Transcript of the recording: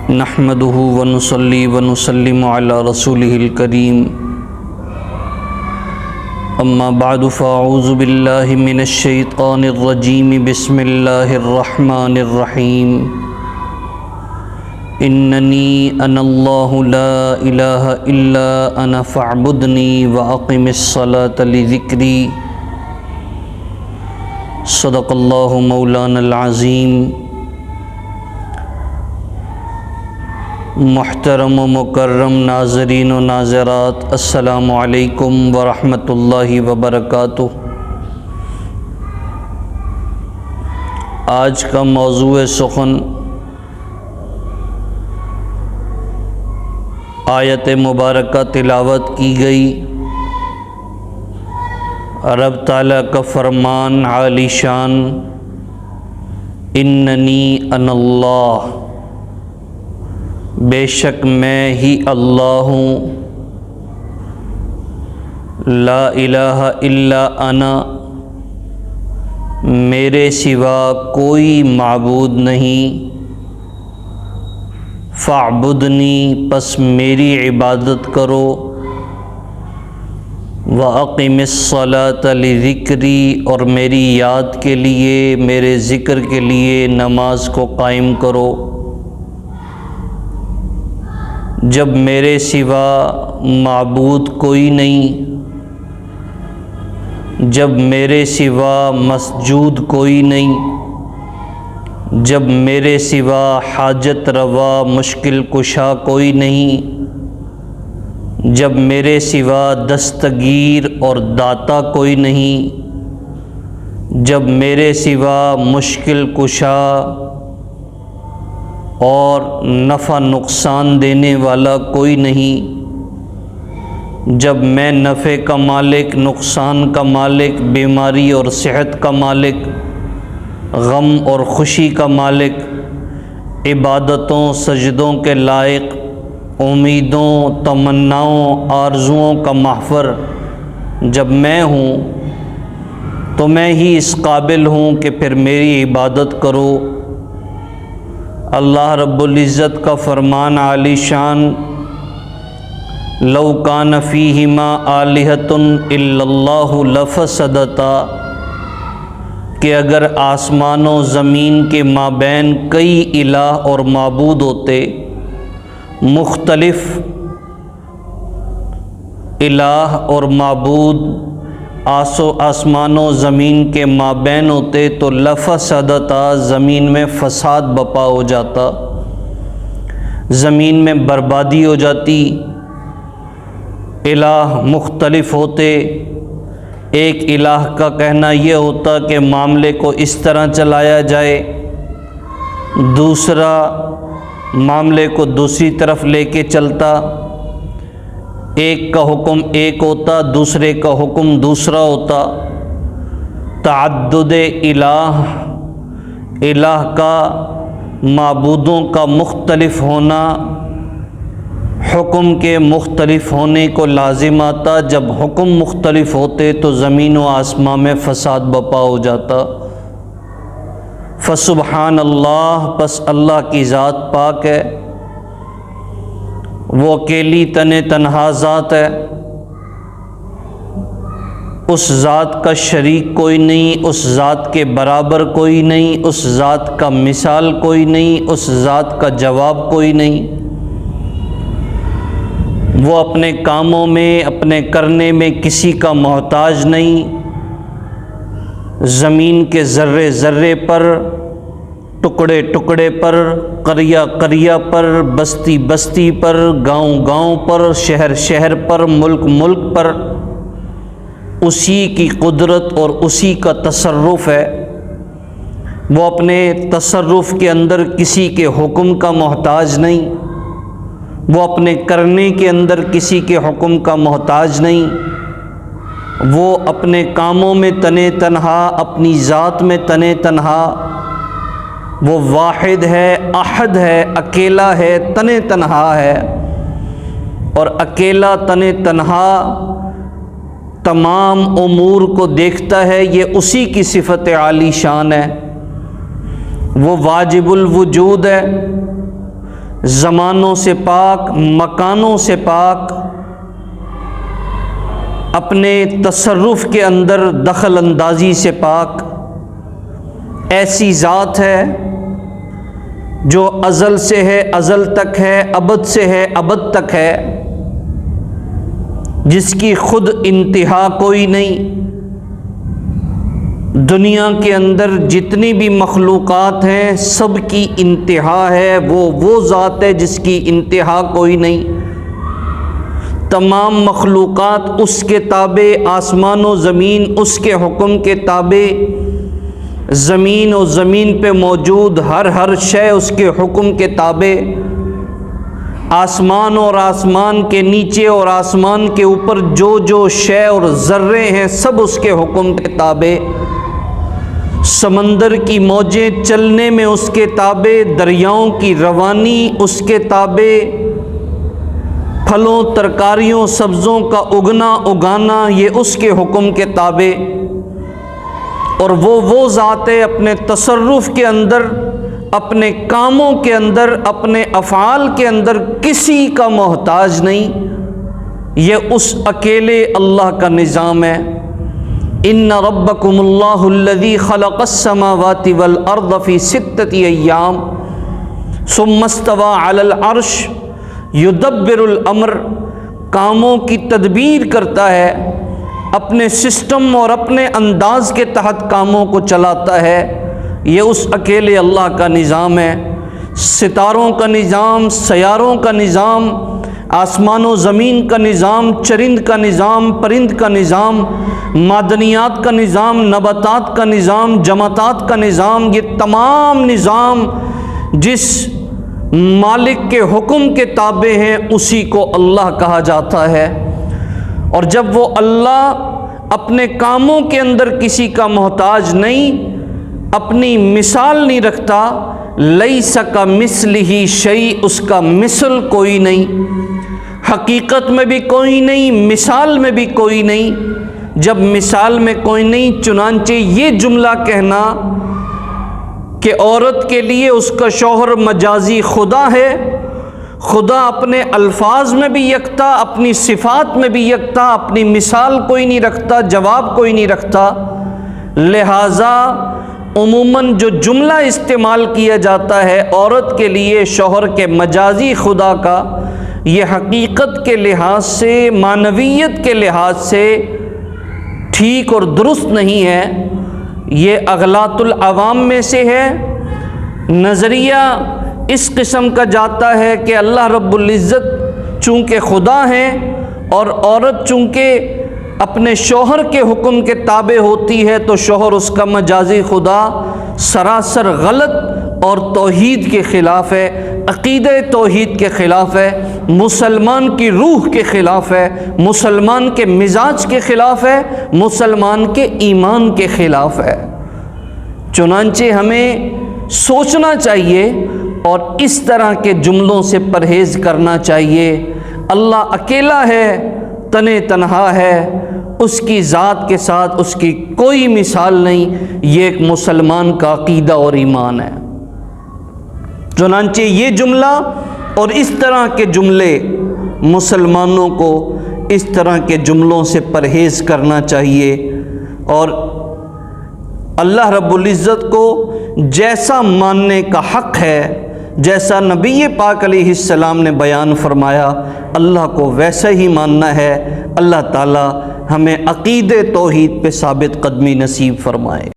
نحمده ونصلي ونسلم على رسوله الكريم اما بعد فاعوذ بالله من الشيطان الرجيم بسم الله الرحمن الرحيم انني انا الله لا اله الا انا فاعبدني واقم الصلاة لذكري صدق الله مولانا العظيم۔ محترم و مکرم ناظرین و ناظرات، السلام علیکم ورحمۃ اللہ وبرکاتہ۔ آج کا موضوع سخن آیت مبارکہ تلاوت کی گئی، رب تعالیٰ کا فرمان عالی شان، اننی انا اللہ، بے شک میں ہی اللہ ہوں، لا الہ الا انا، میرے سوا کوئی معبود نہیں، فاعبدنی، پس میری عبادت کرو، واقم الصلاۃ لذکری، اور میری یاد کے لیے، میرے ذکر کے لیے نماز کو قائم کرو۔ جب میرے سوا معبود کوئی نہیں، جب میرے سوا مسجود کوئی نہیں، جب میرے سوا حاجت روا مشکل کشا کوئی نہیں، جب میرے سوا دستگیر اور داتا کوئی نہیں، جب میرے سوا مشکل کشا اور نفع نقصان دینے والا کوئی نہیں، جب میں نفع کا مالک، نقصان کا مالک، بیماری اور صحت کا مالک، غم اور خوشی کا مالک، عبادتوں سجدوں کے لائق، امیدوں تمناؤں آرزوؤں کا محور جب میں ہوں، تو میں ہی اس قابل ہوں کہ پھر میری عبادت کرو۔ اللہ رب العزت کا فرمان عالی شان، لو کان فیہما آلہۃ الا اللہ لفسدتا، کہ اگر آسمان و زمین کے مابین کئی الہ اور معبود ہوتے، مختلف الہ اور معبود آسمان و زمین کے مابین ہوتے تو لفسدتا، زمین میں فساد بپا ہو جاتا، زمین میں بربادی ہو جاتی۔ الہ مختلف ہوتے، ایک الہ کا کہنا یہ ہوتا کہ معاملے کو اس طرح چلایا جائے، دوسرا معاملے کو دوسری طرف لے کے چلتا، ایک کا حکم ایک ہوتا، دوسرے کا حکم دوسرا ہوتا۔ تعدد الہ، الہ کا معبودوں کا مختلف ہونا، حکم کے مختلف ہونے کو لازم آتا۔ جب حکم مختلف ہوتے تو زمین و آسمان میں فساد بپا ہو جاتا۔ فسبحان اللہ، پس اللہ کی ذات پاک ہے، وہ اکیلی تنہا ذات ہے، اس ذات کا شریک کوئی نہیں، اس ذات کے برابر کوئی نہیں، اس ذات کا مثال کوئی نہیں، اس ذات کا جواب کوئی نہیں۔ وہ اپنے کاموں میں، اپنے کرنے میں کسی کا محتاج نہیں۔ زمین کے ذرے ذرے پر، ٹکڑے ٹکڑے پر، قریہ قریہ پر، بستی بستی پر، گاؤں گاؤں پر، شہر شہر پر، ملک ملک پر اسی کی قدرت اور اسی کا تصرف ہے۔ وہ اپنے تصرف کے اندر کسی کے حکم کا محتاج نہیں، وہ اپنے کرنے کے اندر کسی کے حکم کا محتاج نہیں، وہ اپنے کاموں میں تنہا، اپنی ذات میں تنہا، وہ واحد ہے، احد ہے، اکیلا ہے، تنہا ہے، اور اکیلا تنہا تمام امور کو دیکھتا ہے، یہ اسی کی صفت عالی شان ہے۔ وہ واجب الوجود ہے، زمانوں سے پاک، مکانوں سے پاک، اپنے تصرف کے اندر دخل اندازی سے پاک، ایسی ذات ہے جو ازل سے ہے، ازل تک ہے، ابد سے ہے، ابد تک ہے، جس کی خود انتہا کوئی نہیں۔ دنیا کے اندر جتنی بھی مخلوقات ہیں سب کی انتہا ہے، وہ ذات ہے جس کی انتہا کوئی نہیں۔ تمام مخلوقات اس کے تابع، آسمان و زمین اس کے حکم کے تابع، زمین و زمین پہ موجود ہر شے اس کے حکم کے تابع، آسمان اور آسمان کے نیچے اور آسمان کے اوپر جو شے اور ذرے ہیں سب اس کے حکم کے تابع، سمندر کی موجیں چلنے میں اس کے تابع، دریاؤں کی روانی اس کے تابع، پھلوں ترکاریوں سبزوں کا اگانا یہ اس کے حکم کے تابع۔ اور وہ ذات ہے اپنے تصرف کے اندر، اپنے کاموں کے اندر، اپنے افعال کے اندر کسی کا محتاج نہیں۔ یہ اس اکیلے اللہ کا نظام ہے۔ ان ربکم اللہ الذی خلق السماوات والارض فی 6 ایام ثم استوى علی العرش یدبر الامر، کاموں کی تدبیر کرتا ہے، اپنے سسٹم اور اپنے انداز کے تحت کاموں کو چلاتا ہے۔ یہ اس اکیلے اللہ کا نظام ہے۔ ستاروں کا نظام، سیاروں کا نظام، آسمان و زمین کا نظام، چرند کا نظام، پرند کا نظام، معدنیات کا نظام، نباتات کا نظام، جمادات کا نظام، یہ تمام نظام جس مالک کے حکم کے تابع ہیں اسی کو اللہ کہا جاتا ہے۔ اور جب وہ اللہ اپنے کاموں کے اندر کسی کا محتاج نہیں، اپنی مثال نہیں رکھتا، لیس کمثلہ شیء، اس کا مثل کوئی نہیں، حقیقت میں بھی کوئی نہیں، مثال میں بھی کوئی نہیں۔ جب مثال میں کوئی نہیں، چنانچہ یہ جملہ کہنا کہ عورت کے لیے اس کا شوہر مجازی خدا ہے، خدا اپنے الفاظ میں بھی یکتا، اپنی صفات میں بھی یکتا، اپنی مثال کوئی نہیں رکھتا، جواب کوئی نہیں رکھتا، لہٰذا عموماً جو جملہ استعمال کیا جاتا ہے عورت کے لیے شوہر کے مجازی خدا کا، یہ حقیقت کے لحاظ سے، معنویت کے لحاظ سے ٹھیک اور درست نہیں ہے۔ یہ اغلاط العوام میں سے ہے۔ نظریہ اس قسم کا جاتا ہے کہ اللہ رب العزت چونکہ خدا ہیں اور عورت چونکہ اپنے شوہر کے حکم کے تابع ہوتی ہے تو شوہر اس کا مجازی خدا سراسر غلط اور توحید کے خلاف ہے، عقیدہ توحید کے خلاف ہے، مسلمان کی روح کے خلاف ہے، مسلمان کے مزاج کے خلاف ہے، مسلمان کے ایمان کے خلاف ہے۔ چنانچہ ہمیں سوچنا چاہیے اور اس طرح کے جملوں سے پرہیز کرنا چاہیے۔ اللہ اکیلا ہے، تنے تنہا ہے، اس کی ذات کے ساتھ اس کی کوئی مثال نہیں، یہ ایک مسلمان کا عقیدہ اور ایمان ہے۔ چنانچہ یہ جملہ اور اس طرح کے جملے مسلمانوں کو اس طرح کے جملوں سے پرہیز کرنا چاہیے، اور اللہ رب العزت کو جیسا ماننے کا حق ہے، جیسا نبی پاک علیہ السلام نے بیان فرمایا، اللہ کو ویسا ہی ماننا ہے۔ اللہ تعالی ہمیں عقیدہ توحید پہ ثابت قدمی نصیب فرمائے۔